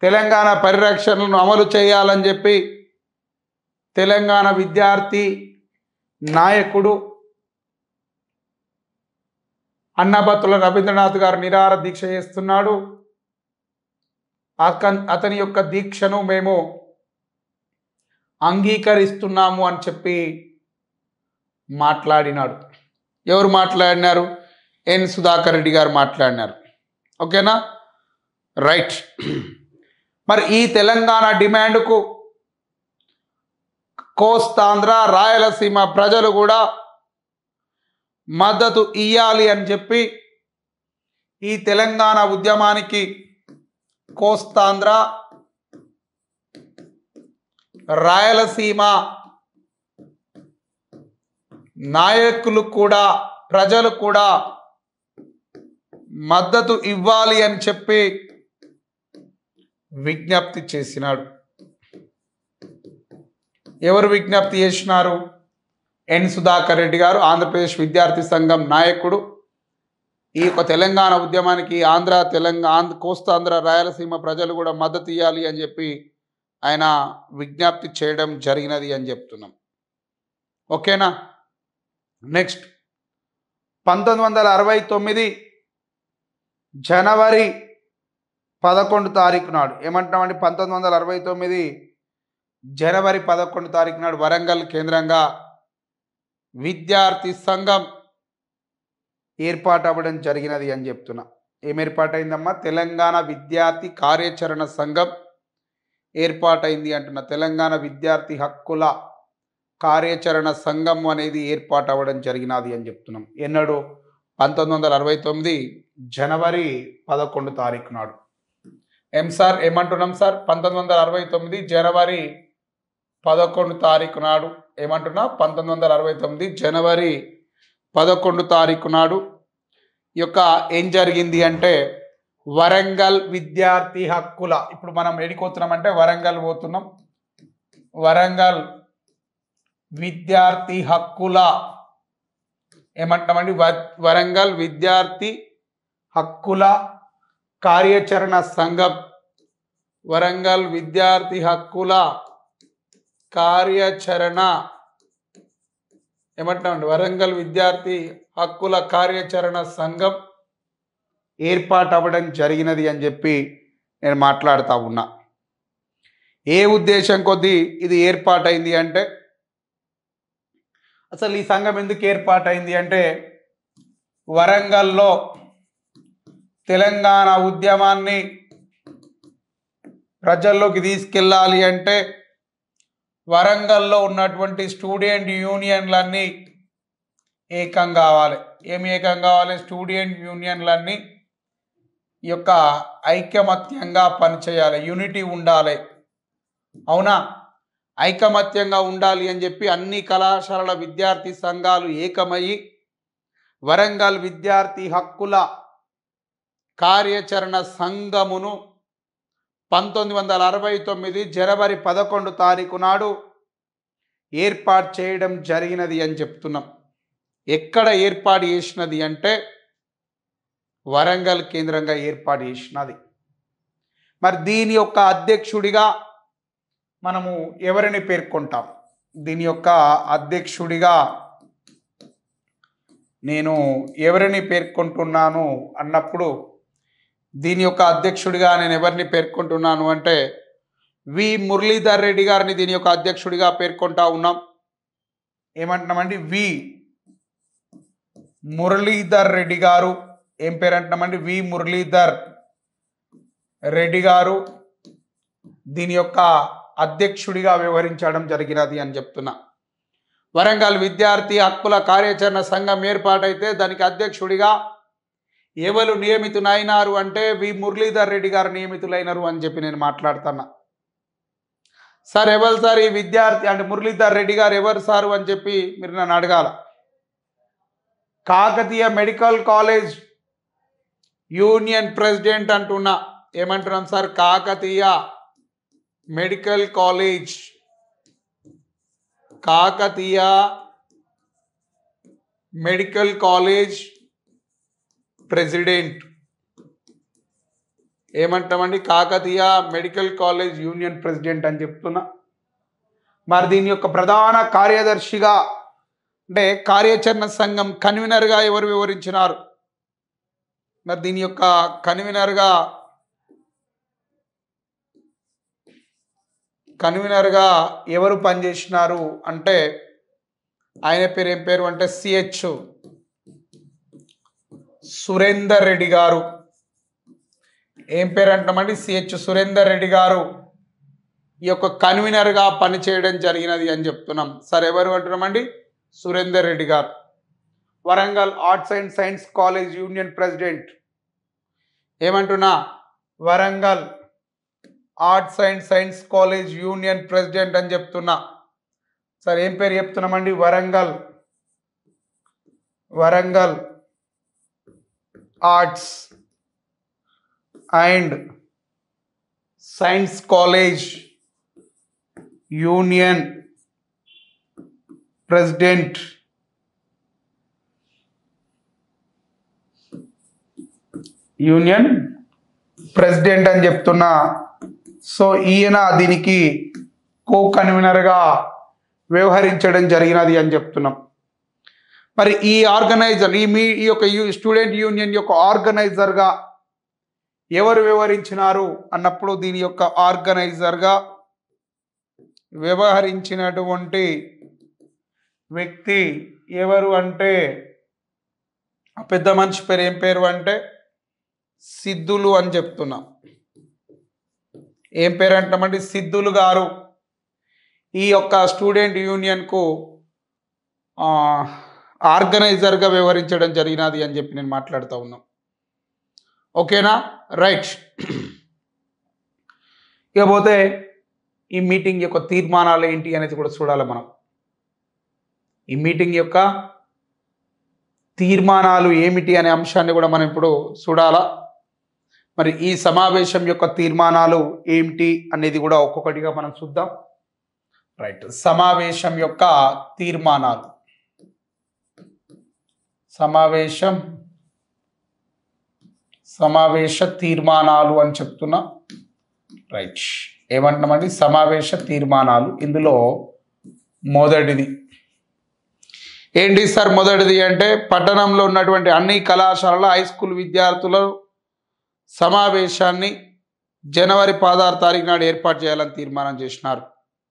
తెలంగాణ పరిరక్షణను అమలు చేయాలని చెప్పి తెలంగాణ విద్యార్థి నాయకుడు అన్నబత్తుల రవీంద్రనాథ్ గారు నిరాహార దీక్ష చేస్తున్నాడు. అతని యొక్క దీక్షను మేము అంగీకరిస్తున్నాము అని చెప్పి మాట్లాడినాడు. ఎవరు మాట్లాడినారు? ఎన్ సుధాకర్ రెడ్డి గారు మాట్లాడినారు. ఓకేనా, రైట్. మరి ఈ తెలంగాణ డిమాండ్కు కోస్తాంధ్ర రాయలసీమ ప్రజలు కూడా మద్దతు ఇయ్యాలి అని చెప్పి ఈ తెలంగాణ ఉద్యమానికి కోస్తాంధ్ర రాయలసీమ నాయకులు కూడా ప్రజలు కూడా మద్దతు ఇవ్వాలి అని చెప్పి విజ్ఞప్తి చేసినాడు. ఎవరు విజ్ఞప్తి చేసినారు? ఎన్ సుధాకర్ రెడ్డి గారు, ఆంధ్రప్రదేశ్ విద్యార్థి సంఘం నాయకుడు. ఈ యొక్క తెలంగాణ ఉద్యమానికి కోస్తాంధ్ర రాయలసీమ ప్రజలు కూడా మద్దతు ఇవ్వాలి అని చెప్పి ఆయన విజ్ఞప్తి చేయడం జరిగినది అని చెప్తున్నాం. ఓకేనా, నెక్స్ట్ 1969 జనవరి 11 తారీఖు నాడు ఏమంటున్నామండి? 1969 జనవరి 11 తారీఖు నాడు వరంగల్ కేంద్రంగా విద్యార్థి సంఘం ఏర్పాటు అవ్వడం జరిగినది అని చెప్తున్నా. ఏం ఏర్పాటైందమ్మా? తెలంగాణ విద్యార్థి కార్యాచరణ సంఘం ఏర్పాటైంది అంటున్నా. తెలంగాణ విద్యార్థి హక్కుల కార్యాచరణ సంఘం అనేది ఏర్పాటు అవ్వడం జరిగినది అని చెప్తున్నాం. ఎన్నడు? 1969 జనవరి 11 తారీఖు నాడు. ఏం సార్ ఏమంటున్నాం సార్? 1969 జనవరి 11 తారీఖు నాడు ఏమంటున్నా? 1969 జనవరి 11 తారీఖు నాడు యొక్క ఏం జరిగింది అంటే వరంగల్ విద్యార్థి హక్కుల, ఇప్పుడు మనం ఎడిపోతున్నామంటే వరంగల్ పోతున్నాం. వరంగల్ విద్యార్థి హక్కుల ఏమంటామండి? వరంగల్ విద్యార్థి హక్కుల కార్యాచరణ సంఘం, వరంగల్ విద్యార్థి హక్కుల కార్యాచరణ ఏమంటామండి? వరంగల్ విద్యార్థి హక్కుల కార్యాచరణ సంఘం ఏర్పాటు అవ్వడం జరిగినది అని చెప్పి నేను మాట్లాడుతూ ఉన్నా. ఏ ఉద్దేశం కొద్దీ ఇది ఏర్పాటైంది అంటే, అసలు ఈ సంఘం ఎందుకు ఏర్పాటైంది అంటే, వరంగల్లో తెలంగాణ ఉద్యమాన్ని ప్రజల్లోకి తీసుకెళ్ళాలి అంటే వరంగల్లో ఉన్నటువంటి స్టూడెంట్ యూనియన్లన్నీ ఏకం కావాలి. ఏమి ఏకం కావాలి? స్టూడెంట్ యూనియన్లన్నీ ఈ యొక్క ఐకమత్యంగా పనిచేయాలి, యూనిటీ ఉండాలి. అవునా? ఐకమత్యంగా ఉండాలి అని చెప్పి అన్ని కళాశాలల విద్యార్థి సంఘాలు ఏకమయ్యి వరంగల్ విద్యార్థి హక్కుల కార్యాచరణ సంఘమును 1969 జనవరి 11 తారీఖు నాడు ఏర్పాటు చేయడం జరిగినది అని చెప్తున్నాం. ఎక్కడ ఏర్పాటు చేసినది అంటే వరంగల్ కేంద్రంగా ఏర్పాటు చేసినది. మరి దీని యొక్క అధ్యక్షుడిగా మనము ఎవరిని పేర్కొంటాం? దీని యొక్క అధ్యక్షుడిగా నేను ఎవరిని పేర్కొంటున్నాను అన్నప్పుడు, దీని యొక్క అధ్యక్షుడిగా నేను ఎవరిని పేర్కొంటున్నాను అంటే వి మురళీధర్ రెడ్డి గారిని దీని యొక్క అధ్యక్షుడిగా పేర్కొంటా ఉన్నాం. ఏమంటున్నామండి? వి మురళీధర్ రెడ్డి గారు. ఏం పేరు అంటున్నామండి? వి మురళీధర్ రెడ్డి గారు దీని యొక్క అధ్యక్షుడిగా వ్యవహరించడం జరిగినది అని చెప్తున్నా. వరంగల్ విద్యార్థి హక్కుల కార్యాచరణ సంఘం ఏర్పాటైతే దానికి అధ్యక్షుడిగా ఎవరు నియమితులైనారు అంటే వి మురళీధర్ రెడ్డి గారు నియమితులైనారు అని చెప్పి నేను మాట్లాడుతున్నా. సార్ ఎవరు సార్ ఈ విద్యార్థి అంటే మురళీధర్ రెడ్డి గారు ఎవరు సారు అని చెప్పి మీరు నన్ను అడగాల. Kakatiya medical college union president అంటున్నా. ఏమంటున్నాం sir? Kakatiya medical college, Kakatiya medical college president. ఏమంటామండి? Kakatiya medical college union president అని చెప్తున్నా. మరి దీని యొక్క ప్రధాన కార్యదర్శిగా అంటే కార్యాచరణ సంఘం కన్వీనర్గా ఎవరు వివరించినారు? మరి దీని యొక్క కన్వీనర్గా ఎవరు పనిచేసినారు అంటే ఆయన పేరు ఏం పేరు అంటే సిహెచ్ సురేందర్ రెడ్డి గారు. ఏం పేరు అంటామండి? సిహెచ్ సురేందర్ రెడ్డి గారు ఈ యొక్క కన్వీనర్గా పనిచేయడం జరిగినది అని చెప్తున్నాం. సార్ ఎవరు అంటున్నామండి? సురేందర్ రెడ్డి గారు. Warangal arts and science college union president. ఏమంటున్నా? Warangal arts and science college union president అని చెప్తున్నా. సార్ ఏం పేరు చెప్తున్నామండి? Warangal arts and science college union president. అని చెప్తున్నా. సో ఈయన దీనికి కో కన్వీనర్గా వ్యవహరించడం జరిగినది అని చెప్తున్నాం. మరి ఈ ఆర్గనైజర్ ఈ యొక్క స్టూడెంట్ యూనియన్ యొక్క ఆర్గనైజర్గా ఎవరు వ్యవహరించినారు అన్నప్పుడు దీని యొక్క ఆర్గనైజర్గా వ్యవహరించినటువంటి వ్యక్తి ఎవరు అంటే ఆ పెద్ద మనిషి పేరు ఏం పేరు అంటే సిద్ధులు అని చెప్తున్నా. ఏం పేరు అంటామండి? సిద్ధులు గారు ఈ యొక్క స్టూడెంట్ యూనియన్కు ఆర్గనైజర్గా వ్యవహరించడం జరిగినది అని చెప్పి నేను మాట్లాడుతూ ఉన్నాను. ఓకేనా? రైట్. ఇకపోతే ఈ మీటింగ్ యొక్క తీర్మానాలు ఏంటి అనేది కూడా చూడాలి మనం. ఈ మీటింగ్ యొక్క తీర్మానాలు ఏమిటి అనే అంశాన్ని కూడా మనం ఇప్పుడు చూడాలా. మరి ఈ సమావేశం యొక్క తీర్మానాలు ఏమిటి అనేది కూడా ఒక్కొక్కటిగా మనం చూద్దాం. రైట్. సమావేశం యొక్క తీర్మానాలు. సమావేశ తీర్మానాలు అని చెప్తున్నా. రైట్. ఏమంటున్నామండి? సమావేశ తీర్మానాలు. ఇందులో మొదటిది ఏంటి సార్? మొదటిది అంటే పట్టణంలో ఉన్నటువంటి అన్ని కళాశాలల హై స్కూల్ విద్యార్థుల సమావేశాన్ని జనవరి 16 తారీఖు నాడు ఏర్పాటు చేయాలని తీర్మానం చేసినారు.